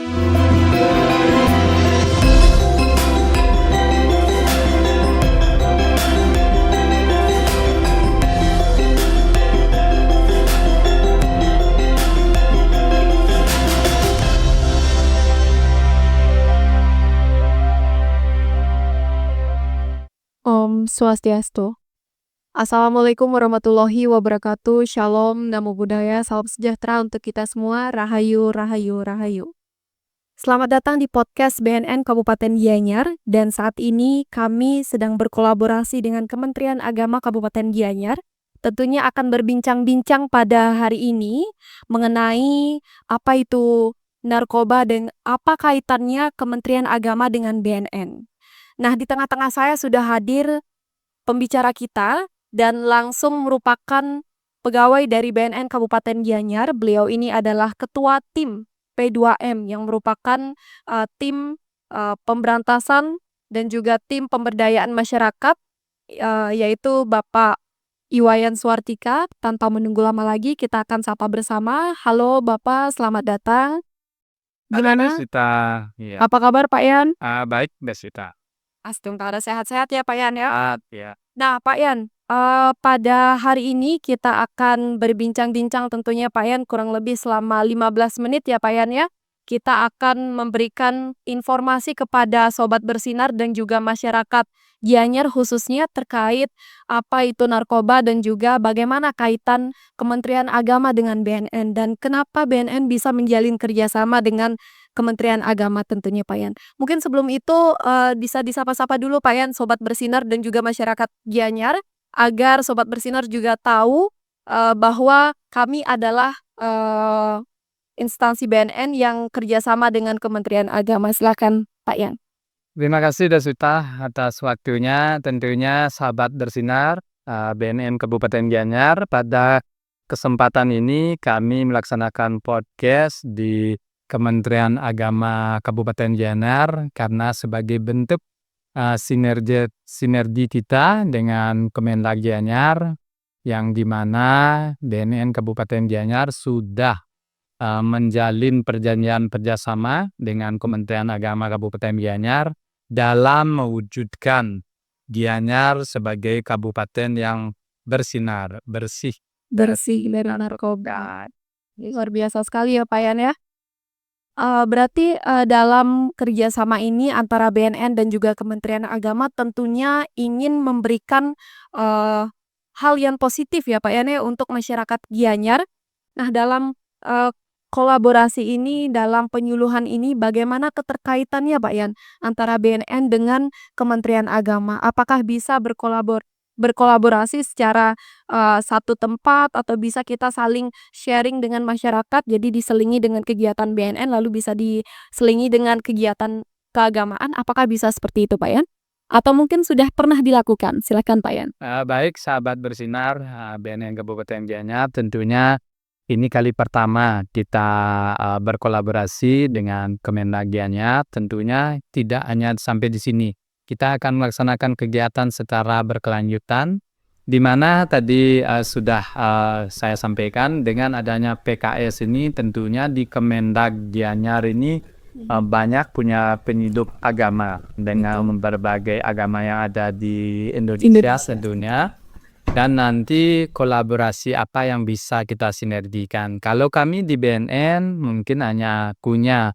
Om Swastiastu. Assalamualaikum warahmatullahi wabarakatuh. Shalom, Namo Buddhaya, salam sejahtera untuk kita semua. Rahayu, Rahayu, Rahayu. Selamat datang di podcast BNN Kabupaten Gianyar, dan saat ini kami sedang berkolaborasi dengan Kementerian Agama Kabupaten Gianyar. Tentunya akan berbincang-bincang pada hari ini mengenai apa itu narkoba dan apa kaitannya Kementerian Agama dengan BNN. Nah, di tengah-tengah saya sudah hadir pembicara kita dan langsung merupakan pegawai dari BNN Kabupaten Gianyar. Beliau ini adalah ketua tim P2M yang merupakan tim pemberantasan dan juga tim pemberdayaan masyarakat, yaitu Bapak Iwayan Suartika. Tanpa menunggu lama lagi, kita akan sapa bersama. Halo Bapak, selamat datang. Gimana? Deswita, iya. Apa kabar Pak Yan? Baik, Deswita. Astungkara sehat-sehat ya Pak Yan ya. Ya. Nah Pak Yan, pada hari ini kita akan berbincang-bincang tentunya Pak Yan kurang lebih selama 15 menit ya Pak Yan ya. Kita akan memberikan informasi kepada Sobat Bersinar dan juga masyarakat Gianyar khususnya terkait apa itu narkoba dan juga bagaimana kaitan Kementerian Agama dengan BNN dan kenapa BNN bisa menjalin kerjasama dengan Kementerian Agama tentunya Pak Yan. Mungkin sebelum itu bisa disapa-sapa dulu Pak Yan, Sobat Bersinar dan juga masyarakat Gianyar, agar Sobat Bersinar juga tahu bahwa kami adalah instansi BNN yang kerjasama dengan Kementerian Agama. Silakan Pak Yan. Terima kasih Deswita atas waktunya. Tentunya sahabat Bersinar BNN Kabupaten Gianyar, pada kesempatan ini kami melaksanakan podcast di Kementerian Agama Kabupaten Gianyar karena sebagai bentuk sinergi kita dengan Kemendag Gianyar, yang dimana BNN Kabupaten Gianyar sudah menjalin perjanjian kerjasama dengan Kementerian Agama Kabupaten Gianyar dalam mewujudkan Gianyar sebagai kabupaten yang bersinar, bersih dari narkoba. Luar biasa sekali ya Pak Yan ya. Berarti dalam kerjasama ini antara BNN dan juga Kementerian Agama tentunya ingin memberikan hal yang positif ya Pak Yan ya untuk masyarakat Gianyar. Nah, dalam kolaborasi ini, dalam penyuluhan ini, bagaimana keterkaitannya Pak Yan antara BNN dengan Kementerian Agama? Apakah bisa berkolaborasi secara satu tempat atau bisa kita saling sharing dengan masyarakat, jadi diselingi dengan kegiatan BNN lalu bisa diselingi dengan kegiatan keagamaan? Apakah bisa seperti itu Pak Yan? Atau mungkin sudah pernah dilakukan? Silakan Pak Yan. Baik sahabat Bersinar BNN Kabupaten Gianyar, tentunya ini kali pertama kita berkolaborasi dengan Kemendag Gianyar. Tentunya tidak hanya sampai di sini. Kita akan melaksanakan kegiatan secara berkelanjutan, di mana tadi sudah saya sampaikan dengan adanya PKS ini, tentunya di Kemendag Gianyar ini banyak punya penyuluh agama dengan berbagai agama yang ada di Indonesia tentunya. Dan nanti kolaborasi apa yang bisa kita sinergikan. Kalau kami di BNN mungkin hanya punya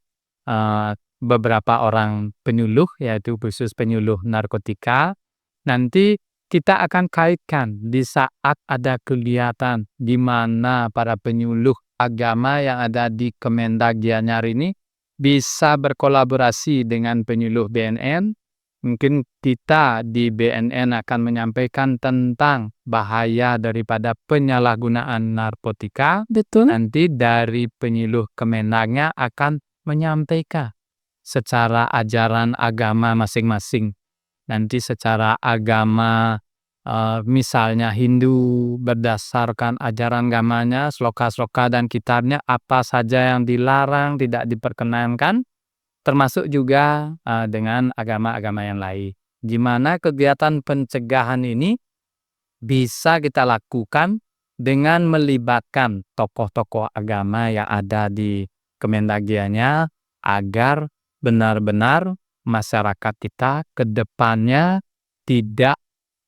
beberapa orang penyuluh, yaitu khusus penyuluh narkotika. Nanti kita akan kaitkan di saat ada kegiatan di mana para penyuluh agama yang ada di Kemendag Gianyar ini bisa berkolaborasi dengan penyuluh BNN. Mungkin kita di BNN akan menyampaikan tentang bahaya daripada penyalahgunaan narkotika. Betul. Nanti dari penyuluh Kemendagnya akan menyampaikan secara ajaran agama masing-masing. Nanti secara agama, misalnya Hindu berdasarkan ajaran agamanya, sloka-sloka dan kitabnya apa saja yang dilarang, tidak diperkenankan, termasuk juga dengan agama-agama yang lain. Di mana kegiatan pencegahan ini bisa kita lakukan dengan melibatkan tokoh-tokoh agama yang ada di Kemendag Gianyar, agar benar-benar masyarakat kita ke depannya tidak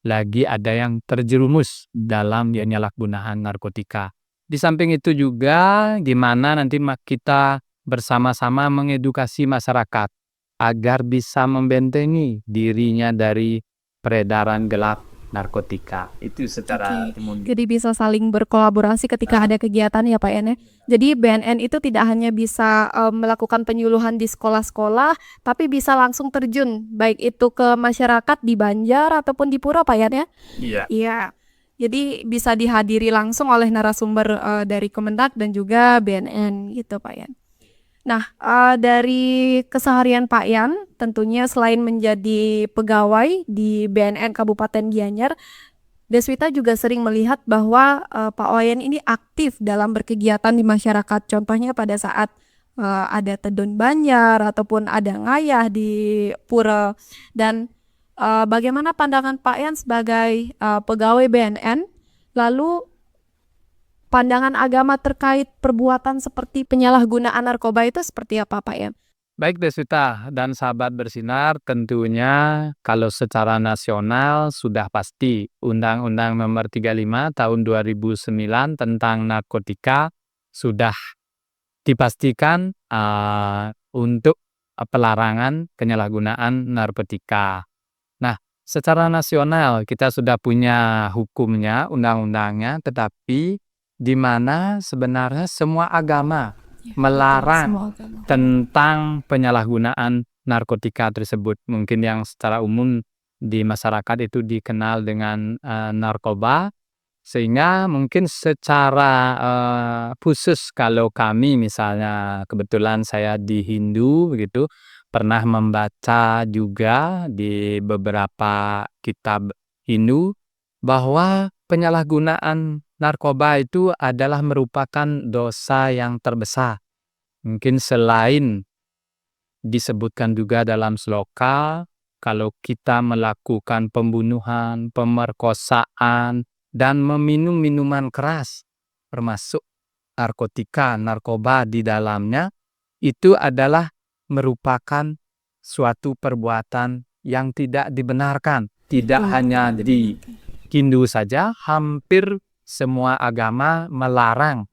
lagi ada yang terjerumus dalam penyalahgunaan narkotika. Di samping itu juga gimana nanti kita bersama-sama mengedukasi masyarakat agar bisa membentengi dirinya dari peredaran gelap narkotika. Itu secara umum. Jadi bisa saling berkolaborasi ketika ada kegiatan ya Pak Yan ya. Jadi BNN itu tidak hanya bisa melakukan penyuluhan di sekolah-sekolah, tapi bisa langsung terjun baik itu ke masyarakat di Banjar ataupun di Pura Pak Yan ya. Iya. Iya. Jadi bisa dihadiri langsung oleh narasumber dari Kemendak dan juga BNN gitu Pak Yan. Nah, dari keseharian Pak Yan, tentunya selain menjadi pegawai di BNN Kabupaten Gianyar, Deswita juga sering melihat bahwa Pak Wayan ini aktif dalam berkegiatan di masyarakat. Contohnya pada saat ada Tedun Banjar ataupun ada ngayah di Pura. Dan bagaimana pandangan Pak Yan sebagai pegawai BNN? Lalu pandangan agama terkait perbuatan seperti penyalahgunaan narkoba itu seperti apa Pak Yan? Baik Deswita dan sahabat bersinar, tentunya kalau secara nasional sudah pasti Undang-Undang Nomor 35 Tahun 2009 tentang narkotika sudah dipastikan untuk pelarangan penyalahgunaan narkotika. Nah, secara nasional kita sudah punya hukumnya, undang-undangnya, tetapi di mana sebenarnya semua agama melarang tentang penyalahgunaan narkotika tersebut. Mungkin yang secara umum di masyarakat itu dikenal dengan narkoba, sehingga mungkin secara khusus kalau kami misalnya kebetulan saya di Hindu begitu, pernah membaca juga di beberapa kitab Hindu bahwa penyalahgunaan narkoba itu adalah merupakan dosa yang terbesar. Mungkin selain disebutkan juga dalam sloka, kalau kita melakukan pembunuhan, pemerkosaan, dan meminum minuman keras, termasuk narkotika, narkoba di dalamnya, itu adalah merupakan suatu perbuatan yang tidak dibenarkan. Tidak hanya di Hindu saja, hampir semua agama melarang.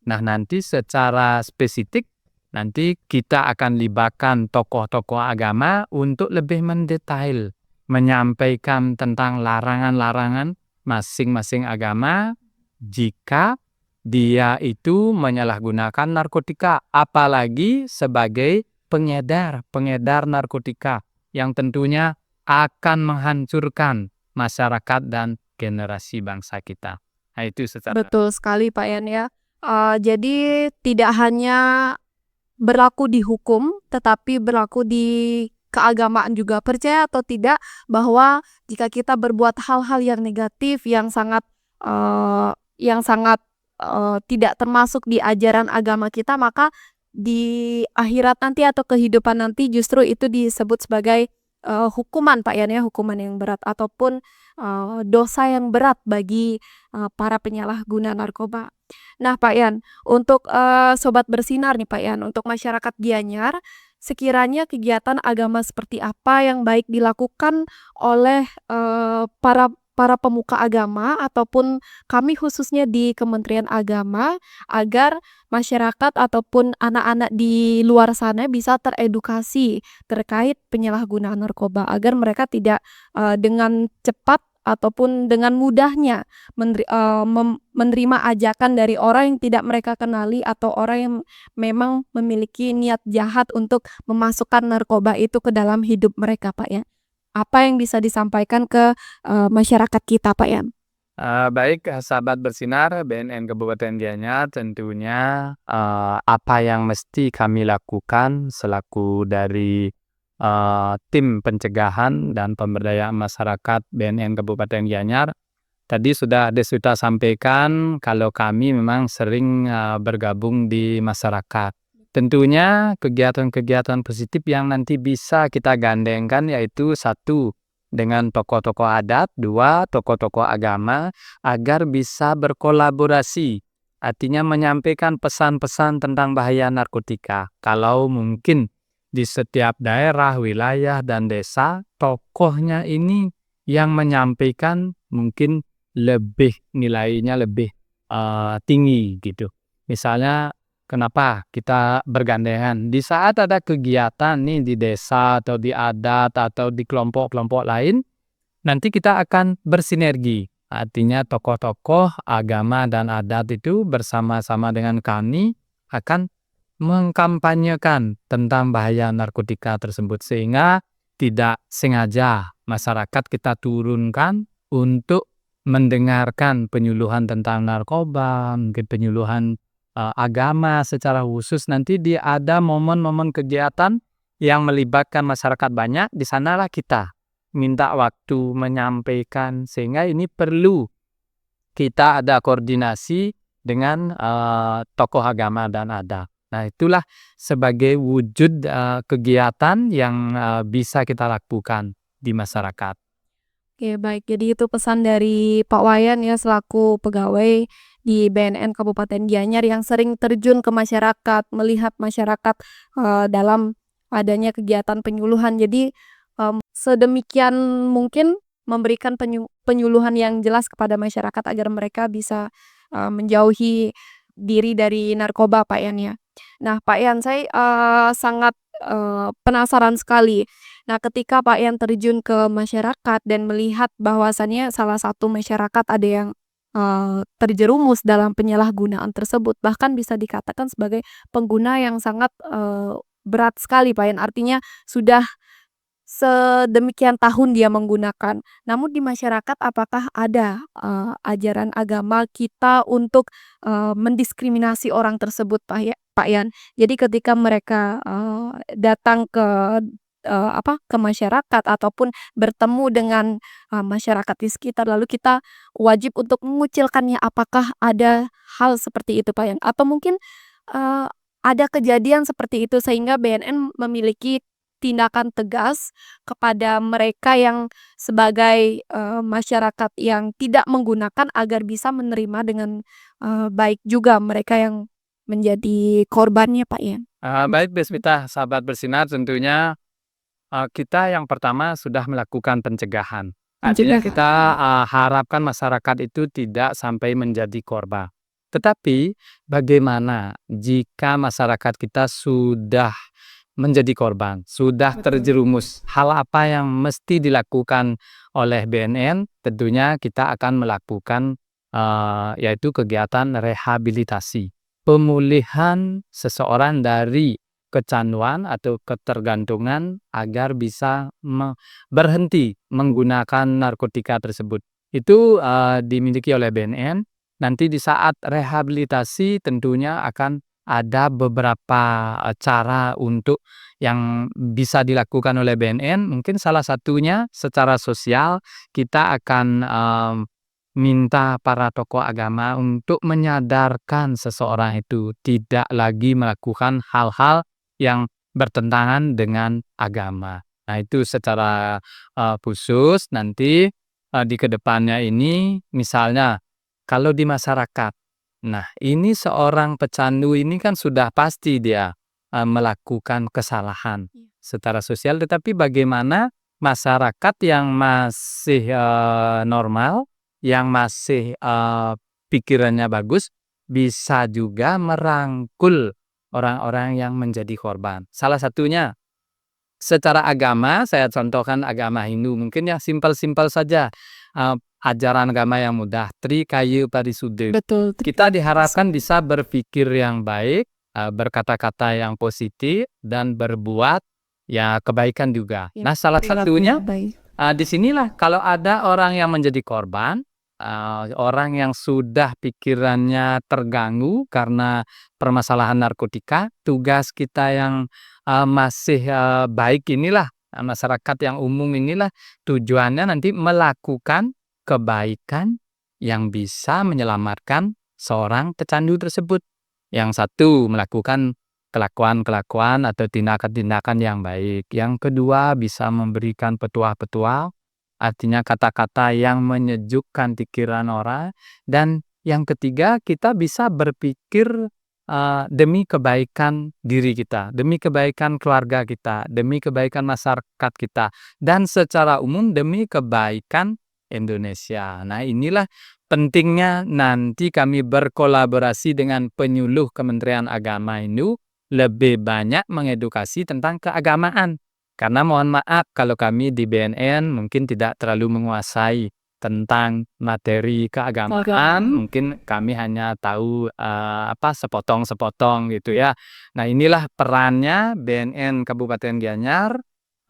Nah, nanti secara spesifik, nanti kita akan libatkan tokoh-tokoh agama untuk lebih mendetail, menyampaikan tentang larangan-larangan masing-masing agama jika dia itu menyalahgunakan narkotika, apalagi sebagai pengedar narkotika yang tentunya akan menghancurkan masyarakat dan generasi bangsa kita. Nah, itu secara Betul sekali Pak Yan ya. Jadi tidak hanya berlaku di hukum, tetapi berlaku di keagamaan juga. Percaya atau tidak bahwa jika kita berbuat hal-hal yang negatif, yang sangat tidak termasuk di ajaran agama kita, maka di akhirat nanti atau kehidupan nanti justru itu disebut sebagai hukuman Pak Yan ya, hukuman yang berat ataupun dosa yang berat bagi para penyalahguna narkoba. Nah Pak Yan, untuk Sobat Bersinar nih Pak Yan, untuk masyarakat Gianyar, sekiranya kegiatan agama seperti apa yang baik dilakukan oleh para pemuka agama ataupun kami khususnya di Kementerian Agama agar masyarakat ataupun anak-anak di luar sana bisa teredukasi terkait penyalahgunaan narkoba agar mereka tidak dengan cepat ataupun dengan mudahnya menerima ajakan dari orang yang tidak mereka kenali atau orang yang memang memiliki niat jahat untuk memasukkan narkoba itu ke dalam hidup mereka Pak ya. Apa yang bisa disampaikan ke masyarakat kita Pak Yan? Baik, sahabat bersinar BNN Kabupaten Gianyar, tentunya apa yang mesti kami lakukan selaku dari tim pencegahan dan pemberdayaan masyarakat BNN Kabupaten Gianyar. Tadi sudah Deswita sampaikan kalau kami memang sering bergabung di masyarakat. Tentunya kegiatan-kegiatan positif yang nanti bisa kita gandengkan yaitu satu, dengan tokoh-tokoh adat, dua, tokoh-tokoh agama, agar bisa berkolaborasi artinya menyampaikan pesan-pesan tentang bahaya narkotika. Kalau mungkin di setiap daerah, wilayah, dan desa, tokohnya ini yang menyampaikan mungkin lebih nilainya lebih tinggi gitu. Misalnya kenapa kita bergandengan? Di saat ada kegiatan nih di desa atau di adat atau di kelompok-kelompok lain, nanti kita akan bersinergi. Artinya tokoh-tokoh agama dan adat itu bersama-sama dengan kami akan mengkampanyekan tentang bahaya narkotika tersebut, sehingga tidak sengaja masyarakat kita turunkan untuk mendengarkan penyuluhan tentang narkoba, mungkin penyuluhan agama secara khusus. Nanti ada momen-momen kegiatan yang melibatkan masyarakat banyak, di sanalah kita minta waktu menyampaikan, sehingga ini perlu kita ada koordinasi dengan tokoh agama dan adat. Nah, itulah sebagai wujud kegiatan yang bisa kita lakukan di masyarakat. Oke, baik. Jadi itu pesan dari Pak Wayan ya selaku pegawai di BNN Kabupaten Gianyar yang sering terjun ke masyarakat, melihat masyarakat dalam adanya kegiatan penyuluhan. Jadi sedemikian mungkin memberikan penyuluhan yang jelas kepada masyarakat agar mereka bisa menjauhi diri dari narkoba, Pak Yan ya. Nah, Pak Yan, saya sangat penasaran sekali. Nah, ketika Pak Yan terjun ke masyarakat dan melihat bahwasannya salah satu masyarakat ada yang terjerumus dalam penyalahgunaan tersebut, bahkan bisa dikatakan sebagai pengguna yang sangat berat sekali, Pak Yan. Artinya sudah sedemikian tahun dia menggunakan. Namun di masyarakat apakah ada ajaran agama kita untuk mendiskriminasi orang tersebut, Pak Yan? Jadi ketika mereka datang ke masyarakat ataupun bertemu dengan masyarakat di sekitar, lalu kita wajib untuk mengucilkannya. Apakah ada hal seperti itu, Pak Yan? Atau mungkin ada kejadian seperti itu sehingga BNN memiliki tindakan tegas kepada mereka yang sebagai masyarakat yang tidak menggunakan agar bisa menerima dengan baik juga mereka yang menjadi korbannya, Pak Yan? Baik Deswita, sahabat bersinar, tentunya kita yang pertama sudah melakukan pencegahan. Artinya kita harapkan masyarakat itu tidak sampai menjadi korban. Tetapi bagaimana jika masyarakat kita sudah menjadi korban, sudah terjerumus? Hal apa yang mesti dilakukan oleh BNN? Tentunya kita akan melakukan yaitu kegiatan rehabilitasi, pemulihan seseorang dari kecanduan atau ketergantungan agar bisa berhenti menggunakan narkotika tersebut. Itu dimiliki oleh BNN. Nanti di saat rehabilitasi tentunya akan ada beberapa cara untuk yang bisa dilakukan oleh BNN. Mungkin salah satunya secara sosial kita akan minta para tokoh agama untuk menyadarkan seseorang itu tidak lagi melakukan hal-hal yang bertentangan dengan agama. Nah, itu secara khusus nanti di kedepannya ini misalnya kalau di masyarakat, nah ini seorang pecandu ini kan sudah pasti dia melakukan kesalahan secara sosial, tetapi bagaimana masyarakat yang masih normal, yang masih pikirannya bagus, bisa juga merangkul orang-orang yang menjadi korban. Salah satunya secara agama, saya contohkan agama Hindu, mungkin yang simpel-simpel saja, ajaran agama yang mudah, Trikaya Parisudha. Betul. Kita diharapkan bisa berpikir yang baik, berkata-kata yang positif, dan berbuat ya kebaikan juga. Nah, salah satunya di sinilah kalau ada orang yang menjadi korban, orang yang sudah pikirannya terganggu karena permasalahan narkotika, tugas kita yang masih baik inilah, masyarakat yang umum inilah, tujuannya nanti melakukan kebaikan yang bisa menyelamatkan seorang pecandu tersebut. Yang satu, melakukan kelakuan-kelakuan atau tindakan-tindakan yang baik. Yang kedua, bisa memberikan petuah-petuah, artinya kata-kata yang menyejukkan pikiran orang. Dan Yang ketiga, kita bisa berpikir demi kebaikan diri kita, demi kebaikan keluarga kita, demi kebaikan masyarakat kita, dan secara umum demi kebaikan Indonesia. Nah, inilah pentingnya nanti kami berkolaborasi dengan penyuluh Kementerian Agama ini lebih banyak mengedukasi tentang keagamaan. Karena mohon maaf kalau kami di BNN mungkin tidak terlalu menguasai tentang materi keagamaan, mungkin kami hanya tahu, sepotong-sepotong gitu ya. Nah, inilah perannya BNN Kabupaten Gianyar,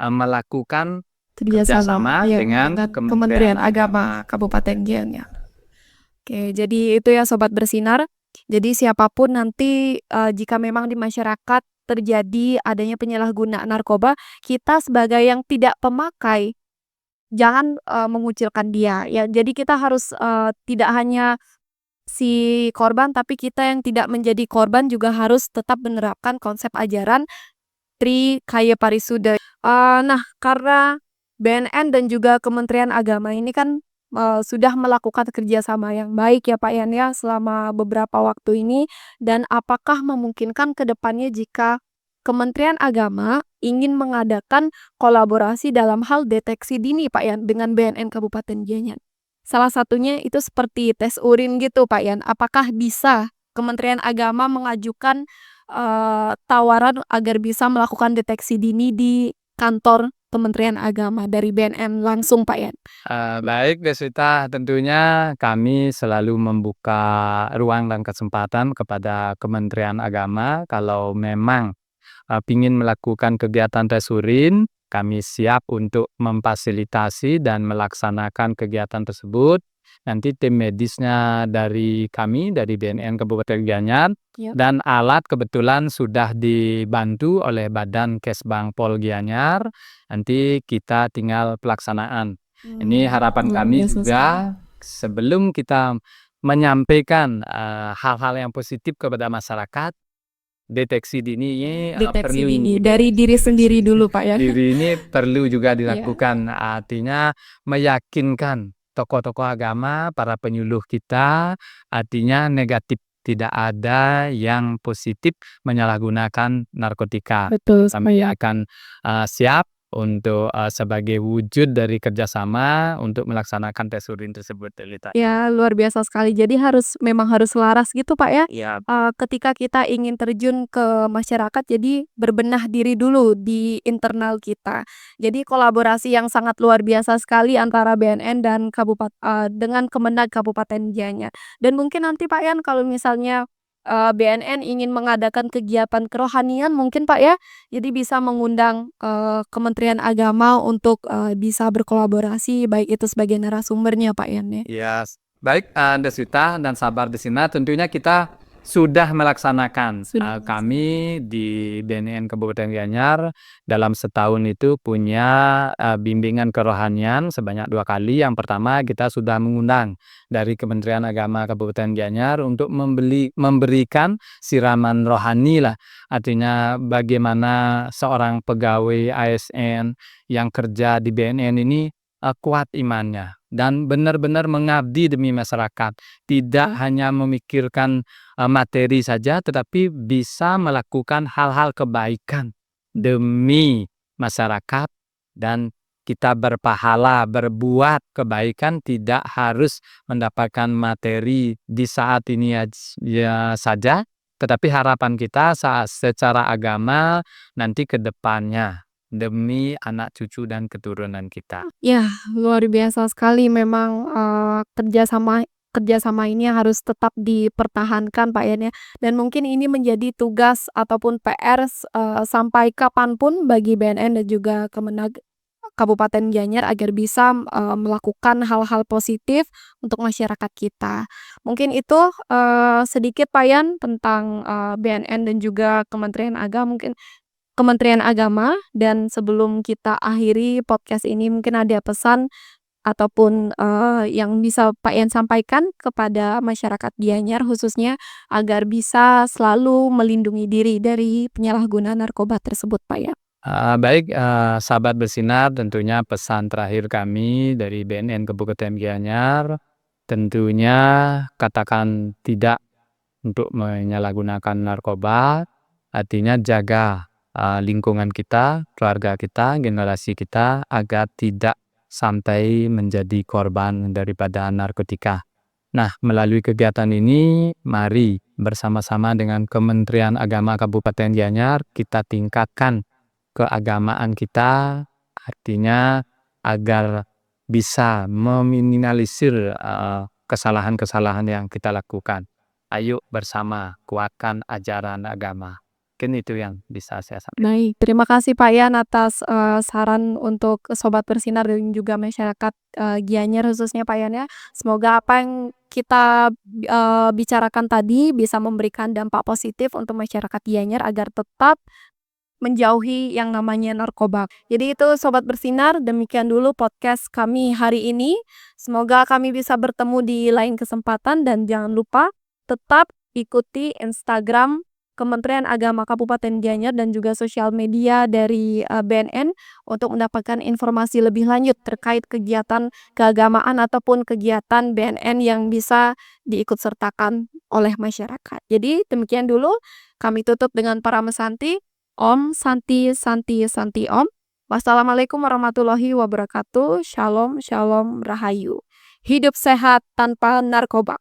melakukan kerjasama dengan Kementerian Agama Kabupaten Gianyar. Oke, jadi itu ya Sobat Bersinar. Jadi siapapun nanti jika memang di masyarakat terjadi adanya penyalahgunaan narkoba, kita sebagai yang tidak pemakai jangan mengucilkan dia ya. Jadi kita harus tidak hanya si korban, tapi kita yang tidak menjadi korban juga harus tetap menerapkan konsep ajaran Tri Kaya Parisuda. Nah, karena BNN dan juga Kementerian Agama ini kan sudah melakukan kerjasama yang baik ya Pak Yan ya selama beberapa waktu ini, dan apakah memungkinkan ke depannya jika Kementerian Agama ingin mengadakan kolaborasi dalam hal deteksi dini Pak Yan dengan BNN Kabupaten Gianyar? Salah satunya itu seperti tes urin gitu Pak Yan. Apakah bisa Kementerian Agama mengajukan tawaran agar bisa melakukan deteksi dini di kantor Kementerian Agama dari BNN langsung Pak Yan? Baik Deswita, tentunya kami selalu membuka ruang dan kesempatan kepada Kementerian Agama kalau memang ingin melakukan kegiatan tes urin, kami siap untuk memfasilitasi dan melaksanakan kegiatan tersebut. Nanti tim medisnya dari kami, dari BNN Kabupaten Gianyar, dan alat kebetulan sudah dibantu oleh Badan Kesbang Pol Gianyar. Nanti kita tinggal pelaksanaan. Ini harapan kami juga sebelum kita menyampaikan hal-hal yang positif kepada masyarakat, deteksi dini Deteksi dini dari diri sendiri dulu Pak ya. Diri ini perlu juga dilakukan. Artinya meyakinkan tokoh-tokoh agama, para penyuluh kita, artinya negatif, tidak ada yang positif menyalahgunakan narkotika. Betul Kami sekali. akan siap untuk sebagai wujud dari kerjasama untuk melaksanakan tes urin tersebut, Delita. Ya, luar biasa sekali. Jadi memang harus selaras gitu Pak ya. Iya. Ketika kita ingin terjun ke masyarakat, jadi berbenah diri dulu di internal kita. Jadi kolaborasi yang sangat luar biasa sekali antara BNN dan dengan Kemenag Kabupaten Gianyar. Dan mungkin nanti Pak Yan kalau misalnya BNN ingin mengadakan kegiatan kerohanian mungkin Pak ya, jadi bisa mengundang Kementerian Agama untuk bisa berkolaborasi baik itu sebagai narasumbernya Pak Yan ya. Ya, baik Deswita dan Sabar Desina, tentunya kita sudah melaksanakan. Kami di BNN Kabupaten Gianyar dalam setahun itu punya bimbingan kerohanian sebanyak 2 kali. Yang pertama kita sudah mengundang dari Kementerian Agama Kabupaten Gianyar untuk memberikan siraman rohani lah. Artinya bagaimana seorang pegawai ASN yang kerja di BNN ini kuat imannya dan benar-benar mengabdi demi masyarakat, tidak hanya memikirkan materi saja, tetapi bisa melakukan hal-hal kebaikan demi masyarakat, dan kita berpahala berbuat kebaikan tidak harus mendapatkan materi di saat ini ya saja, tetapi harapan kita secara agama nanti ke depannya demi anak cucu dan keturunan kita. Ya, luar biasa sekali memang kerjasama ini harus tetap dipertahankan Pak Yan ya. Dan mungkin ini menjadi tugas ataupun PR sampai kapanpun bagi BNN dan juga Kemenag Kabupaten Gianyar agar bisa melakukan hal-hal positif untuk masyarakat kita. Mungkin itu sedikit Pak Yan tentang BNN dan juga Kementerian Agama, dan sebelum kita akhiri podcast ini mungkin ada pesan ataupun yang bisa Pak Yan sampaikan kepada masyarakat Gianyar khususnya agar bisa selalu melindungi diri dari penyalahgunaan narkoba tersebut Pak Yan. Baik, sahabat bersinar, tentunya pesan terakhir kami dari BNN Kabupaten Gianyar, tentunya katakan tidak untuk menyalahgunakan narkoba, artinya jaga lingkungan kita, keluarga kita, generasi kita agar tidak sampai menjadi korban daripada narkotika. Nah, melalui kegiatan ini, mari bersama-sama dengan Kementerian Agama Kabupaten Gianyar kita tingkatkan keagamaan kita, artinya agar bisa meminimalisir kesalahan-kesalahan yang kita lakukan. Ayo bersama kuatkan ajaran agama. Mungkin itu yang bisa saya sampaikan. Baik, terima kasih Pak Yan atas, saran untuk Sobat Bersinar dan juga masyarakat, Gianyar khususnya Pak Yan ya. Semoga apa yang kita, bicarakan tadi bisa memberikan dampak positif untuk masyarakat Gianyar agar tetap menjauhi yang namanya narkoba. Jadi itu Sobat Bersinar, demikian dulu podcast kami hari ini. Semoga kami bisa bertemu di lain kesempatan dan jangan lupa tetap ikuti Instagram Kementerian Agama Kabupaten Gianyar dan juga sosial media dari, BNN untuk mendapatkan informasi lebih lanjut terkait kegiatan keagamaan ataupun kegiatan BNN yang bisa diikut sertakan oleh masyarakat. Jadi demikian dulu, kami tutup dengan para mesanti. Om Santi Santi Santi Om. Wassalamualaikum warahmatullahi wabarakatuh. Shalom Shalom Rahayu. Hidup sehat tanpa narkoba.